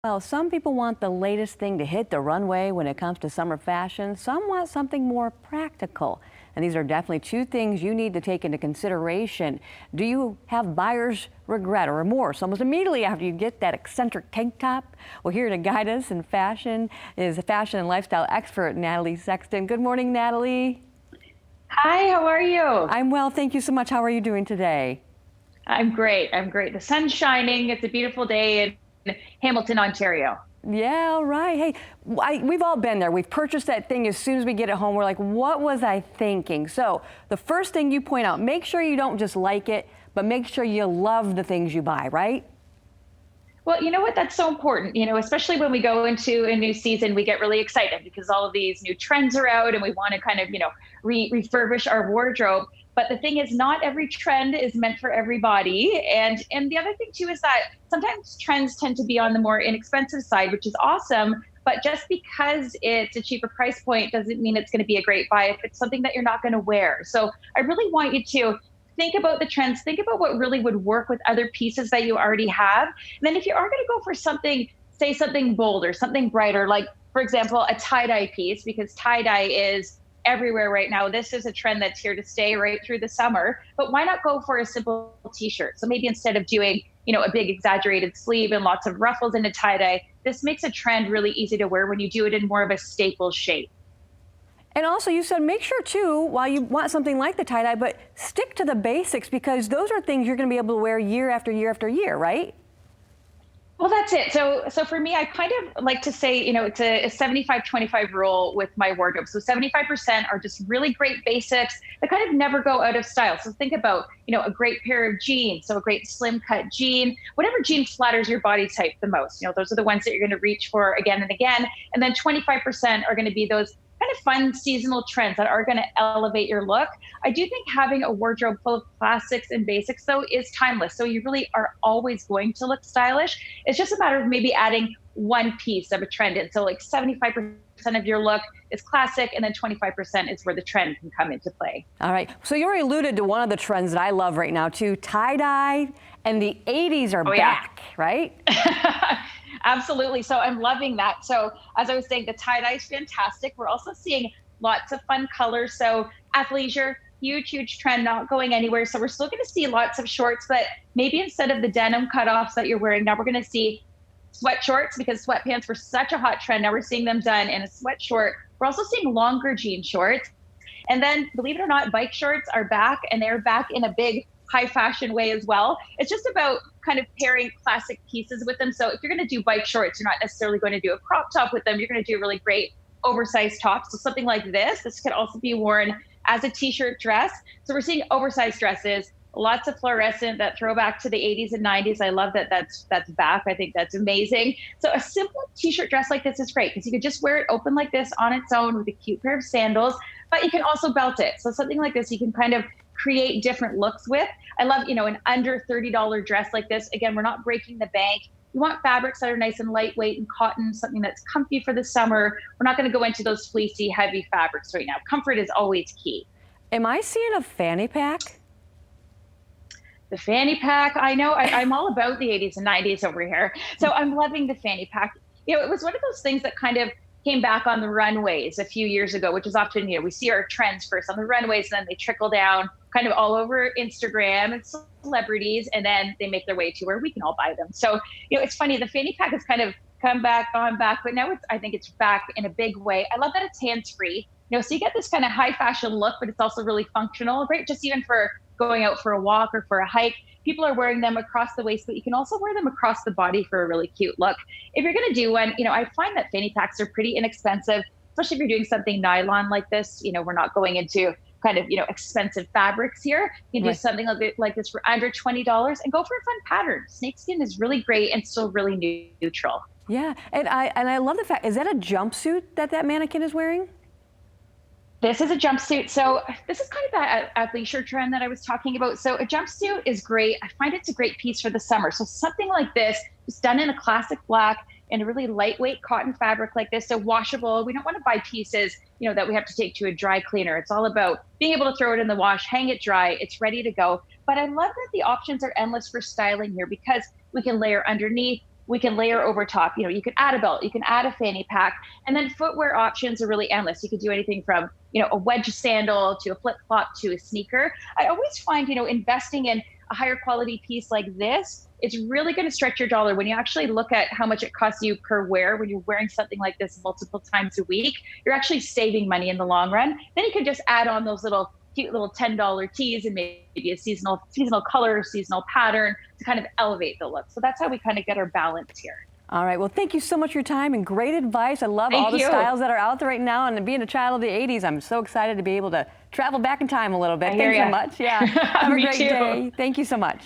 Well, some people want the latest thing to hit the runway when it comes to summer fashion. Some want something more practical. And these are definitely two things you need to take into consideration. Do you have buyer's regret or remorse almost immediately after you get that eccentric tank top? Well, here to guide us in fashion is a fashion and lifestyle expert, Natalie Sexton. Good morning, Natalie. Hi, how are you? I'm well, thank you so much. How are you doing today? I'm great. I'm great. The sun's shining. It's a beautiful day in Hamilton, Ontario. Yeah, all right. Hey, we've all been there. We've purchased that thing as soon as we get it home. We're like, what was I thinking? So the first thing you point out, make sure you don't just like it, but make sure you love the things you buy, right? Well, you know what? That's so important. Especially when we go into a new season, we get really excited because all of these new trends are out and we want to kind of, refurbish our wardrobe. But the thing is, not every trend is meant for everybody. And the other thing too is that sometimes trends tend to be on the more inexpensive side, which is awesome. But just because it's a cheaper price point doesn't mean it's going to be a great buy if it's something that you're not going to wear. So I really want you to think about the trends, think about what really would work with other pieces that you already have. And then if you are going to go for something, say something bolder, something brighter, like for example, a tie-dye piece, because tie-dye is everywhere right now. This is a trend that's here to stay right through the summer. But why not go for a simple t-shirt? So maybe instead of doing, a big exaggerated sleeve and lots of ruffles in a tie-dye, this makes a trend really easy to wear when you do it in more of a staple shape. And also you said make sure too, while you want something like the tie-dye, but stick to the basics because those are things you're going to be able to wear year after year after year, right? Well, that's it. So for me, I kind of like to say, it's a 75-25 rule with my wardrobe. So 75% are just really great basics that kind of never go out of style. So think about, a great pair of jeans. So a great slim cut jean, whatever jean flatters your body type the most. Those are the ones that you're going to reach for again and again. And then 25% are going to be those kind of fun seasonal trends that are going to elevate your look. I do think having a wardrobe full of classics and basics, though, is timeless. So you really are always going to look stylish. It's just a matter of maybe adding one piece of a trend in. So, like 75% of your look is classic, and then 25% is where the trend can come into play. All right. So you already alluded to one of the trends that I love right now too, tie-dye, and the 80s are Oh, yeah. back, right? Absolutely. So I'm loving that. So as I was saying, the tie-dye is fantastic. We're also seeing lots of fun colors. So athleisure, huge, huge trend, not going anywhere. So we're still going to see lots of shorts, but maybe instead of the denim cutoffs that you're wearing, now we're going to see sweat shorts because sweatpants were such a hot trend. Now we're seeing them done in a sweat short. We're also seeing longer jean shorts. And then, believe it or not, bike shorts are back, and they're back in a big high fashion way as well. It's just about kind of pairing classic pieces with them. So if you're going to do bike shorts, you're not necessarily going to do a crop top with them. You're going to do really great oversized tops. So something like this could also be worn as a t-shirt dress. So we're seeing oversized dresses, lots of fluorescent, that throwback to the 80s and 90s. I love that that's back. I think that's amazing. So a simple t-shirt dress like this is great because you could just wear it open like this on its own with a cute pair of sandals, but you can also belt it. So something like this you can kind of create different looks with. I love, an under $30 dress like this. Again, we're not breaking the bank. You want fabrics that are nice and lightweight and cotton, something that's comfy for the summer. We're not going to go into those fleecy, heavy fabrics right now. Comfort is always key. Am I seeing a fanny pack? The fanny pack, I know I'm all about the 80s and 90s over here. So I'm loving the fanny pack. It was one of those things that kind of came back on the runways a few years ago, which is often, we see our trends first on the runways and then they trickle down kind of all over Instagram and celebrities, and then they make their way to where we can all buy them. So, it's funny, the fanny pack has kind of come back, gone back, but now I think it's back in a big way. I love that it's hands-free, so you get this kind of high fashion look, but it's also really functional, right? Just even for going out for a walk or for a hike. People are wearing them across the waist, but you can also wear them across the body for a really cute look. If you're going to do one, I find that fanny packs are pretty inexpensive, especially if you're doing something nylon like this. We're not going into kind of, expensive fabrics here. You can do something like this for under $20 and go for a fun pattern. Snakeskin is really great and still really neutral. Yeah, and I love the fact, is that a jumpsuit that mannequin is wearing? This is a jumpsuit. So this is kind of that athleisure trend that I was talking about. So a jumpsuit is great. I find it's a great piece for the summer. So something like this, just done in a classic black and a really lightweight cotton fabric like this. So washable. We don't want to buy pieces, that we have to take to a dry cleaner. It's all about being able to throw it in the wash, hang it dry. It's ready to go. But I love that the options are endless for styling here because we can layer underneath. we can layer over top. You can add a belt, you can add a fanny pack, and then footwear options are really endless. You could do anything from, a wedge sandal to a flip flop to a sneaker. I always find, investing in a higher quality piece like this, it's really going to stretch your dollar when you actually look at how much it costs you per wear. When you're wearing something like this multiple times a week, you're actually saving money in the long run. Then you can just add on those little cute little $10 tees and maybe a seasonal color, seasonal pattern to kind of elevate the look. So that's how we kind of get our balance here. All right. Well, thank you so much for your time and great advice. I love Thank all the you. styles that are out there right now. And being a child of the 80s, I'm so excited to be able to travel back in time a little bit. I hear Thanks so ya. much. Yeah. Have a Me great too. day. Thank you so much.